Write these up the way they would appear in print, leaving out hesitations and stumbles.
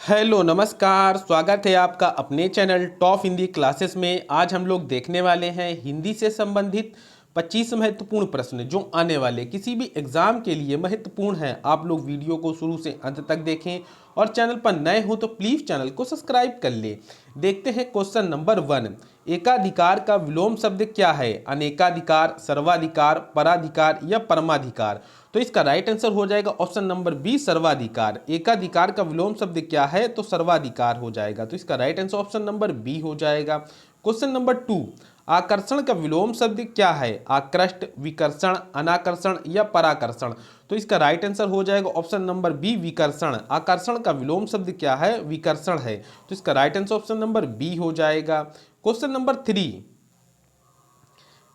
Hello नमस्कार, स्वागत है आपका अपने चैनल टॉप हिंदी क्लासेस में। आज हम लोग देखने वाले हैं हिंदी से संबंधित 25 महत्वपूर्ण प्रश्न जो आने वाले किसी भी एग्जाम के लिए महत्वपूर्ण हैं। आप लोग वीडियो को शुरू से अंत तक देखें और चैनल पर नए हो तो प्लीज़ चैनल को सब्सक्राइब कर ले। देखते हैं क्वेश्चन नंबर 1। एकाधिकार का विलोम शब्द क्या है? अनेकाधिकार, सर्वाधिकार, पराधिकार या परमाधिकार? तो इसका राइट आंसर हो जाएगा ऑप्शन नंबर बी, सर्वाधिकार। एकाधिकार का विलोम शब्द क्या है? तो सर्वाधिकार हो जाएगा। तो इसका right answer option number B हो जाएगा। Question number 2। आकर्षण का विलोम शब्द क्या है? आकृष्ट, विकर्षण, अनाकर्षण या पराकर्षण? तो इसका राइट आंसर हो जाएगा ऑप्शन नंबर बी, विकर्षण। आकर्षण का विलोम शब्द क्या है? विकर्षण है। तो इसका right answer option number B हो जाएगा। Question number 3।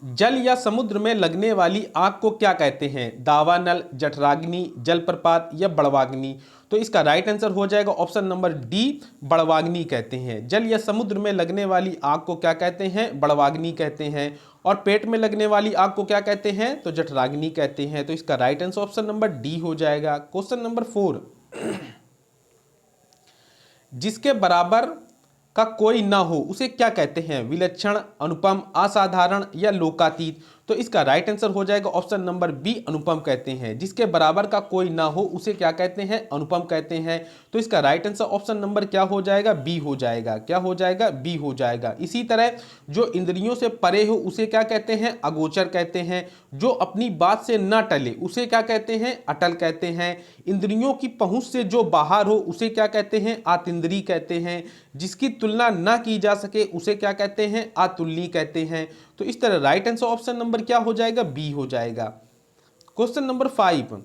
जल या समुद्र में लगने वाली आग को क्या कहते हैं? दावानल, जठराग्नि, जलप्रपात या बड़वाग्नि? तो इसका राइट आंसर हो जाएगा ऑप्शन नंबर डी, बड़वाग्नि कहते हैं। जल या समुद्र में लगने वाली आग को क्या कहते हैं? बड़वाग्नि कहते हैं। और पेट में लगने वाली आग को क्या कहते हैं? तो जठराग्नि कहते हैं। तो इसका right answer option number D हो जाएगा। Question number 4। जिसके बराबर का कोई ना हो उसे क्या कहते हैं? विलक्षण, अनुपम, असाधारण या लोकातीत? तो इसका राइट आंसर हो जाएगा ऑप्शन नंबर बी, अनुपम कहते हैं। जिसके बराबर का कोई ना हो उसे क्या कहते हैं? अनुपम कहते हैं। तो इसका राइट आंसर ऑप्शन नंबर क्या हो जाएगा? बी हो जाएगा। क्या हो जाएगा? बी हो जाएगा। इसी तरह जो इंद्रियों से परे हो उसे क्या कहते हैं? अगोचर कहते हैं। जो अपनी बात से न टले उसे क्या कहते हैं? अटल कहते हैं। इंद्रियों की पहुंच से जो बाहर हो उसे क्या कहते हैं? आतिंद्री कहते हैं। जिसकी तुलना ना की जा सके उसे क्या कहते हैं? अतुलनीय कहते हैं। तो इस तरह राइट आंसर ऑप्शन नंबर क्या हो जाएगा? बी हो जाएगा। Question number 5।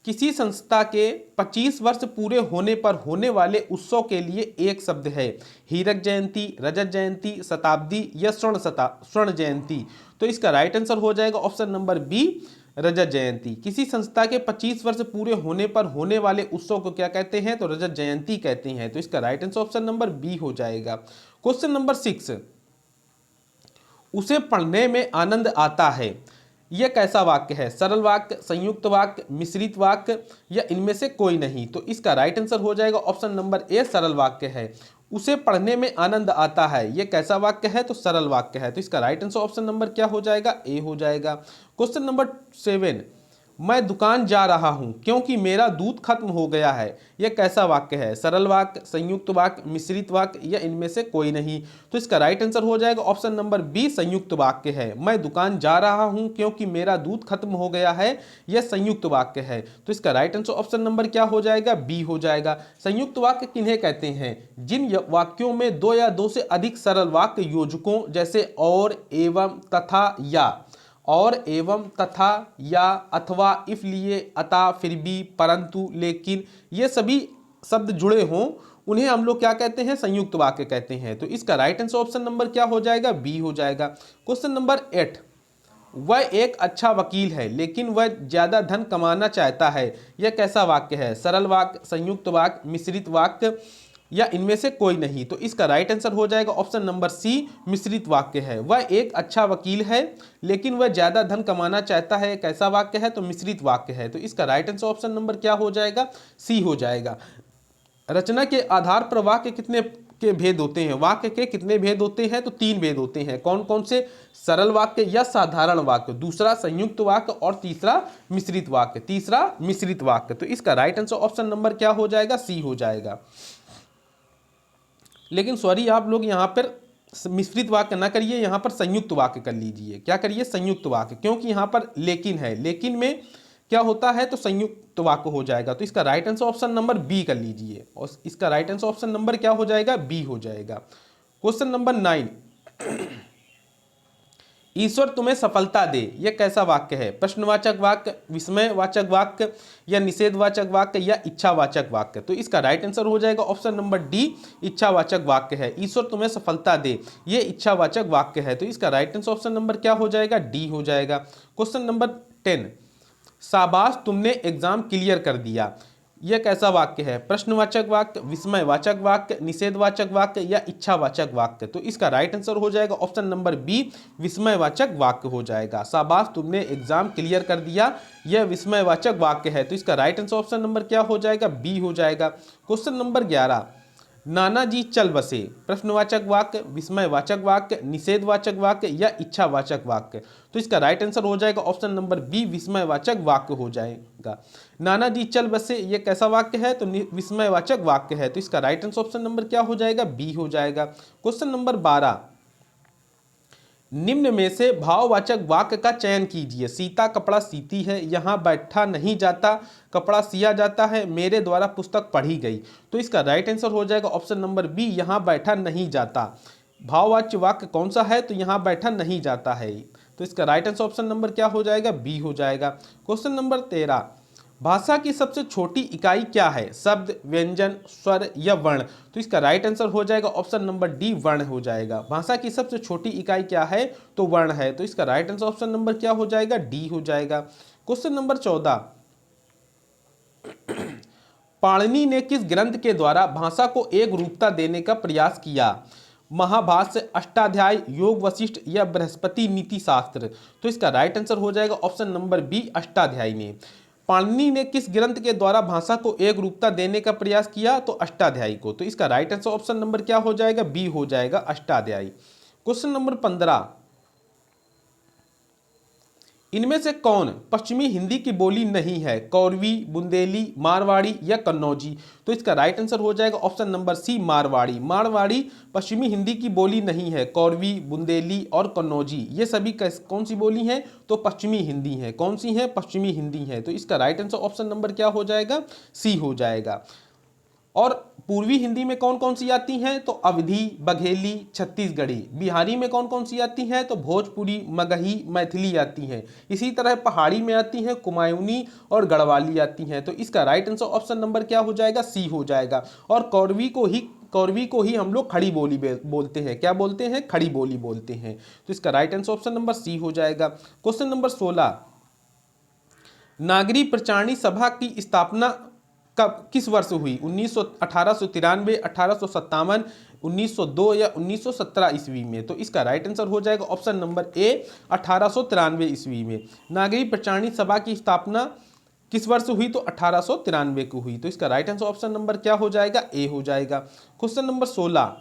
किसी संस्था के 25 वर्ष पूरे होने पर होने वाले उत्सव के लिए एक शब्द है। हीरक जयंती, रजत जयंती, शताब्दी या स्वर्ण जयंती? तो इसका राइट आंसर हो जाएगा ऑप्शन नंबर बी, रजत जयंती। किसी संस्था के 25 वर्ष पूरे होने पर होने वाले उत्सव को क्या कहते हैं? तो रजत जयंती कहते हैं। तो इसका right answer option number B हो जाएगा। Question number 6। उसे पढ़ने में आनंद आता है, यह कैसा वाक्य है? सरल वाक्य, संयुक्त वाक्य, मिश्रित वाक्य या इनमें से कोई नहीं? तो इसका राइट आंसर हो जाएगा ऑप्शन नंबर ए, सरल वाक्य है। उसे पढ़ने में आनंद आता है, यह कैसा वाक्य है? तो सरल वाक्य है। तो इसका राइट आंसर ऑप्शन नंबर क्या हो जाएगा? ए हो जाएगा। Question number 7। मैं दुकान जा रहा हूं क्योंकि मेरा दूध खत्म हो गया है, यह कैसा वाक्य है? सरल वाक्य, संयुक्त वाक्य, मिश्रित वाक्य या इनमें से कोई नहीं? तो इसका राइट आंसर हो जाएगा ऑप्शन नंबर बी, संयुक्त वाक्य है। मैं दुकान जा रहा हूं क्योंकि मेरा दूध खत्म हो गया है, यह संयुक्त वाक्य है। तो इसका राइट आंसर ऑप्शन नंबर क्या हो जाएगा? बी हो जाएगा। संयुक्त वाक्य किन्हें कहते हैं? जिन वाक्यों में दो या दो से अधिक सरल वाक्य योजकों जैसे और, एवं, तथा, या, और, एवं, तथा, या, अथवा, इसलिए, अतः, फिर भी, परंतु, लेकिन, ये सभी शब्द जुड़े हों उन्हें हम लोग क्या कहते हैं? संयुक्त वाक्य कहते हैं। तो इसका राइट आंसर ऑप्शन नंबर क्या हो जाएगा? बी हो जाएगा। Question number 8। वह एक अच्छा वकील है लेकिन वह ज्यादा धन कमाना चाहता है, यह कैसा वाक्य है? सरल वाक्य, संयुक्त वाक्य, मिश्रित वाक्य या इनमें से कोई नहीं? तो इसका राइट आंसर हो जाएगा ऑप्शन नंबर सी, मिश्रित वाक्य है। वह एक अच्छा वकील है लेकिन वह ज्यादा धन कमाना चाहता है, कैसा वाक्य है? तो मिश्रित वाक्य है। तो इसका राइट आंसर ऑप्शन नंबर क्या हो जाएगा? सी हो जाएगा। रचना के आधार पर वाक्य कितने के भेद होते हैं? वाक्य के कितने भेद होते हैं? तो 3 भेद होते हैं। कौन कौन से? सरल वाक्य या साधारण वाक्य, दूसरा संयुक्त वाक्य और तीसरा मिश्रित वाक्य। तीसरा मिश्रित वाक्य। तो इसका राइट आंसर ऑप्शन नंबर क्या हो जाएगा? सी हो जाएगा। लेकिन सॉरी, आप लोग यहाँ पर मिश्रित वाक्य ना करिए, यहाँ पर संयुक्त वाक्य कर लीजिए। क्या करिए? संयुक्त वाक्य, क्योंकि यहाँ पर लेकिन है, लेकिन में क्या होता है? तो संयुक्त वाक्य हो जाएगा। तो इसका right answer option number B कर लीजिए और इसका राइट आंसर ऑप्शन नंबर क्या हो जाएगा? बी हो जाएगा। Question number 9। ईश्वर तुम्हें सफलता दे, यह कैसा वाक्य है? प्रश्नवाचक वाक्य, विस्मयवाचक वाक्य या निषेधवाचक वाक्य या इच्छावाचक वाक्य? तो इसका राइट आंसर हो जाएगा ऑप्शन नंबर डी, इच्छावाचक वाक्य है। ईश्वर तुम्हें सफलता दे, यह इच्छावाचक वाक्य है। तो इसका राइट आंसर ऑप्शन नंबर क्या हो जाएगा? डी हो जाएगा। Question number 10। शाबाश तुमने एग्जाम क्लियर कर दिया, यह कैसा वाक्य है? प्रश्नवाचक वाक्य, विस्मयवाचक वाक्य, निषेधवाचक वाक्य या इच्छावाचक वाक्य? तो इसका राइट आंसर हो जाएगा ऑप्शन नंबर बी, विस्मयवाचक वाक्य हो जाएगा। शाबाश तुमने एग्जाम क्लियर कर दिया, यह विस्मयवाचक वाक्य है। तो इसका राइट आंसर ऑप्शन नंबर क्या हो जाएगा? बी हो जाएगा। Question number 11। नानाजी चल बसे, प्रश्नवाचक वाक्य, विस्मयवाचक वाक्य, निषेधवाचक वाक्य या इच्छावाचक वाक्य। तो इसका राइट आंसर हो जाएगा ऑप्शन नंबर बी, विस्मयवाचक वाक्य हो जाएगा। नानाजी चल बसे ये कैसा वाक्य है? तो विस्मयवाचक वाक्य है। तो इसका राइट आंसर ऑप्शन नंबर क्या हो जाएगा? बी हो जाएगा। क्वेश्चन नंबर 12, निम्न में से भाववाचक वाक्य का चयन कीजिए। सीता कपड़ा सीती है, यहाँ बैठा नहीं जाता कपड़ा सिया जाता है, मेरे द्वारा पुस्तक पढ़ी गई। तो इसका राइट आंसर हो जाएगा ऑप्शन नंबर बी, यहाँ बैठा नहीं जाता। भाववाच्य वाक्य कौन सा है? तो यहाँ बैठा नहीं जाता है। तो इसका राइट आंसर ऑप्शन नंबर क्या हो जाएगा? बी हो जाएगा। क्वेश्चन नंबर 13, भाषा की सबसे छोटी इकाई क्या है? शब्द, व्यंजन, स्वर या वर्ण? तो इसका राइट आंसर हो जाएगा ऑप्शन नंबर डी, वर्ण हो जाएगा। भाषा की सबसे छोटी इकाई क्या है? तो वर्ण है। तो इसका राइट आंसर ऑप्शन नंबर क्या हो जाएगा? डी हो जाएगा। क्वेश्चन नंबर 14, पाणिनि ने किस ग्रंथ के द्वारा भाषा को एक रूपता देने का प्रयास किया? महाभाष्य, अष्टाध्याय, योग वशिष्ठ या बृहस्पति नीति शास्त्र? तो इसका राइट आंसर हो जाएगा ऑप्शन नंबर बी, अष्टाध्यायी ने। पाणिनि ने किस ग्रंथ के द्वारा भाषा को एक रूपता देने का प्रयास किया? तो अष्टाध्यायी को। तो इसका राइट आंसर ऑप्शन नंबर क्या हो जाएगा? बी हो जाएगा, अष्टाध्यायी। क्वेश्चन नंबर 15, इनमें से कौन पश्चिमी हिंदी की बोली नहीं है? कौरवी, बुंदेली, मारवाड़ी या कन्नौजी? तो इसका राइट आंसर हो जाएगा option number C, Marwari. Marwari पश्चिमी हिंदी की बोली नहीं है। कौरवी, बुंदेली और कन्नौजी ये सभी कौन सी बोली हैं? तो पश्चिमी हिंदी है। कौन सी है? पश्चिमी हिंदी है। तो इसका राइट आंसर ऑप्शन नंबर क्या हो जाएगा? सी हो जाएगा। और पूर्वी हिंदी में कौन कौन सी आती हैं? तो अवधी, बघेली, छत्तीसगढ़ी। बिहारी में कौन कौन सी आती हैं? तो भोजपुरी, मगही, मैथिली आती हैं। इसी तरह पहाड़ी में आती हैं कुमायूनी और गढ़वाली आती हैं। तो इसका राइट आंसर ऑप्शन नंबर क्या हो जाएगा? सी हो जाएगा। और कौरवी को ही हम लोग खड़ी बोली बोलते हैं। क्या बोलते हैं? खड़ी बोली बोलते हैं। तो इसका right answer option number C हो जाएगा। क्वेश्चन नंबर 16, नागरी प्रचारणी सभा की स्थापना कब, किस वर्ष हुई? 1893, 1857, 1902 या 1917 ईस्वी में? तो इसका राइट आंसर हो जाएगा ऑप्शन नंबर ए, 1893 ईस्वी में। नागरी प्रचारणी सभा की स्थापना किस वर्ष हुई? तो 1893 को हुई। तो इसका राइट आंसर ऑप्शन नंबर क्या हो जाएगा? ए हो जाएगा। क्वेश्चन नंबर 16,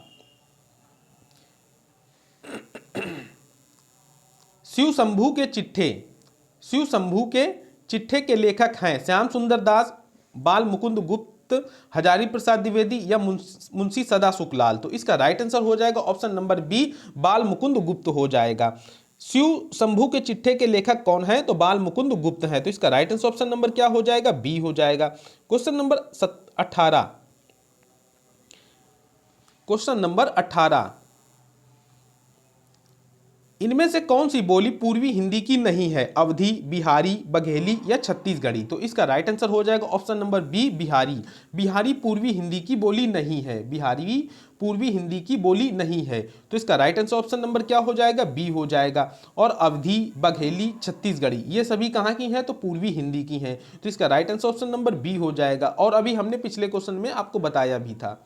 शिव शंभू के चिट्ठे के लेखक हैं श्याम सुंदर दास, बाल मुकुंद गुप्त, हजारी प्रसाद द्विवेदी या मुंशी सदा सुखलाल? तो इसका राइट आंसर हो जाएगा ऑप्शन नंबर बी, बाल मुकुंद गुप्त हो जाएगा। शिव शंभू के चिट्ठे के लेखक कौन है? तो बाल मुकुंद गुप्त है। तो इसका राइट आंसर ऑप्शन नंबर क्या हो जाएगा? बी हो जाएगा। क्वेश्चन नंबर 18, इनमें से कौन सी बोली पूर्वी हिंदी की नहीं है? अवधी, बिहारी, बघेली या छत्तीसगढ़ी? तो इसका राइट आंसर हो जाएगा option number B, Bihari. Bihari पूर्वी हिंदी की बोली नहीं है। बिहारी पूर्वी हिंदी की बोली नहीं है। तो इसका राइट आंसर ऑप्शन नंबर क्या हो जाएगा? बी हो जाएगा। और अवधी, बघेली, छत्तीसगढ़ी ये सभी कहाँ की हैं? तो पूर्वी हिंदी की हैं। तो इसका right answer option number B हो जाएगा। और अभी हमने पिछले क्वेश्चन में आपको बताया भी था।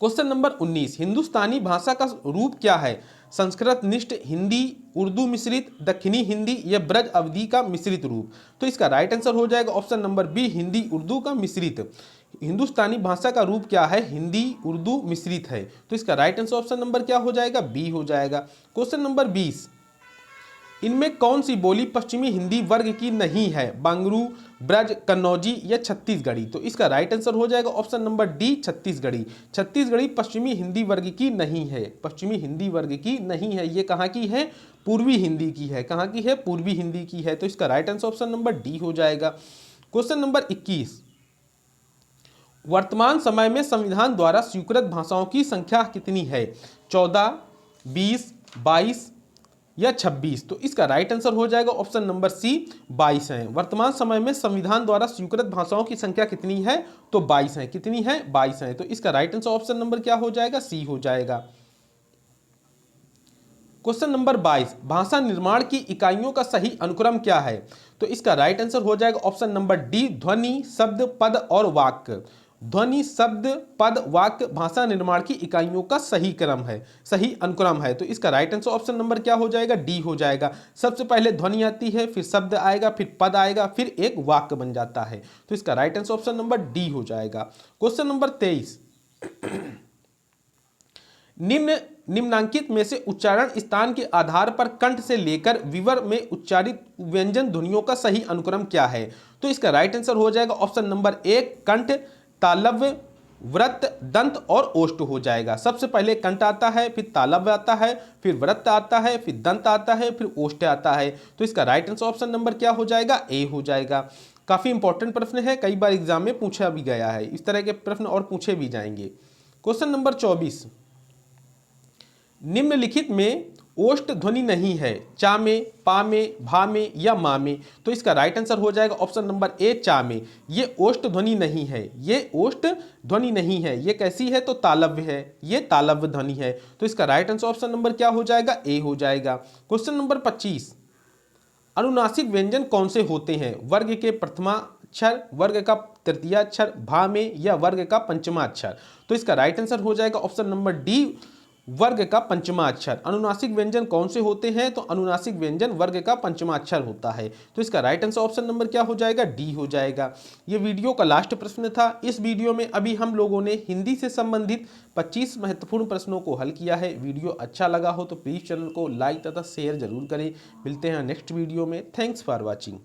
क्वेश्चन नंबर 19, हिंदुस्तानी भाषा का रूप क्या है? संस्कृत निष्ठ, हिंदी, उर्दू मिश्रित, दक्षिणी हिंदी या ब्रज अवधी का मिश्रित रूप? तो इसका राइट आंसर हो जाएगा option number B, Hindi Urdu का मिश्रित। हिंदुस्तानी भाषा का रूप क्या है? हिंदी उर्दू मिश्रित है। तो इसका राइट आंसर ऑप्शन नंबर क्या हो जाएगा? बी हो जाएगा। क्वेश्चन नंबर 20, इनमें कौन सी बोली पश्चिमी हिंदी वर्ग की नहीं है? बांगरू, ब्रज, कन्नौजी या छत्तीसगढ़ी? तो इसका राइट आंसर हो जाएगा option number D, Chhattisgarhi. Chhattisgarhi पश्चिमी हिंदी वर्ग की नहीं है। पश्चिमी हिंदी वर्ग की नहीं है। ये कहाँ की है? पूर्वी हिंदी की है। कहाँ की है? पूर्वी हिंदी की है। तो इसका right answer option number D हो जाएगा। क्वेश्चन नंबर 21, वर्तमान समय में संविधान द्वारा स्वीकृत भाषाओं की संख्या कितनी है? 14, 20, 22 या 26? तो इसका राइट आंसर हो जाएगा ऑप्शन नंबर सी, 22 है। वर्तमान समय में संविधान द्वारा स्वीकृत भाषाओं की संख्या कितनी है? तो 22 है। कितनी है? 22 है। तो इसका राइट आंसर ऑप्शन नंबर क्या हो जाएगा? सी हो जाएगा। क्वेश्चन नंबर 22, भाषा निर्माण की इकाइयों का सही अनुक्रम क्या है? तो इसका राइट आंसर हो जाएगा ऑप्शन नंबर डी, ध्वनि, शब्द, पद और वाक्य। ध्वनि, शब्द, पद, वाक्य, भाषा निर्माण की इकाइयों का सही क्रम है, सही अनुक्रम है। तो इसका राइट आंसर ऑप्शन नंबर क्या हो जाएगा? डी हो जाएगा। सबसे पहले ध्वनि आती है, फिर शब्द आएगा, फिर पद आएगा, फिर एक वाक्य बन जाता है। तो इसका right answer option number D हो जाएगा। क्वेश्चन नंबर 23, निम्नांकित में से उच्चारण स्थान के आधार पर कंठ से लेकर विवर में उच्चारित व्यंजन ध्वनियों का सही अनुक्रम क्या है? तो इसका राइट आंसर हो जाएगा ऑप्शन नंबर ए, कंठ, तालव्य, व्रत, दंत और ओष्ठ हो जाएगा। सबसे पहले कंठ आता है, फिर तालव्य आता है, फिर व्रत आता है, फिर दंत आता है, फिर ओष्ठ आता है। तो इसका राइट आंसर ऑप्शन नंबर क्या हो जाएगा? ए हो जाएगा। काफी इंपॉर्टेंट प्रश्न है, कई बार एग्जाम में पूछा भी गया है, इस तरह के प्रश्न और पूछे भी जाएंगे। क्वेश्चन नंबर 24, निम्नलिखित में ओष्ठ ध्वनि नहीं है, चा में, पा में, भा में या मा में। तो इसका राइट आंसर हो जाएगा ऑप्शन नंबर ए, चा में। ये ओष्ठ ध्वनि नहीं है, ये ओष्ठ ध्वनि नहीं है। ये कैसी है? तो तालव्य है, ये तालव्य ध्वनि है। तो इसका राइट आंसर ऑप्शन नंबर क्या हो जाएगा? ए हो जाएगा। क्वेश्चन नंबर 25, अनुनासिक व्यंजन कौन से होते हैं? वर्ग के प्रथमाक्षर, वर्ग का तृतीयाक्षर, भा में या वर्ग का पंचमाक्षर। तो इसका राइट आंसर हो जाएगा ऑप्शन नंबर डी, वर्ग का पंचमाक्षर। अनुनासिक व्यंजन कौन से होते हैं? तो अनुनासिक व्यंजन वर्ग का पंचमाक्षर होता है। तो इसका राइट आंसर ऑप्शन नंबर क्या हो जाएगा? डी हो जाएगा। ये वीडियो का लास्ट प्रश्न था। इस वीडियो में अभी हम लोगों ने हिंदी से संबंधित 25 महत्वपूर्ण प्रश्नों को हल किया है। वीडियो अच्छा लगा हो तो प्लीज़ चैनल को लाइक तथा शेयर जरूर करें। मिलते हैं नेक्स्ट वीडियो में। Thanks for watching.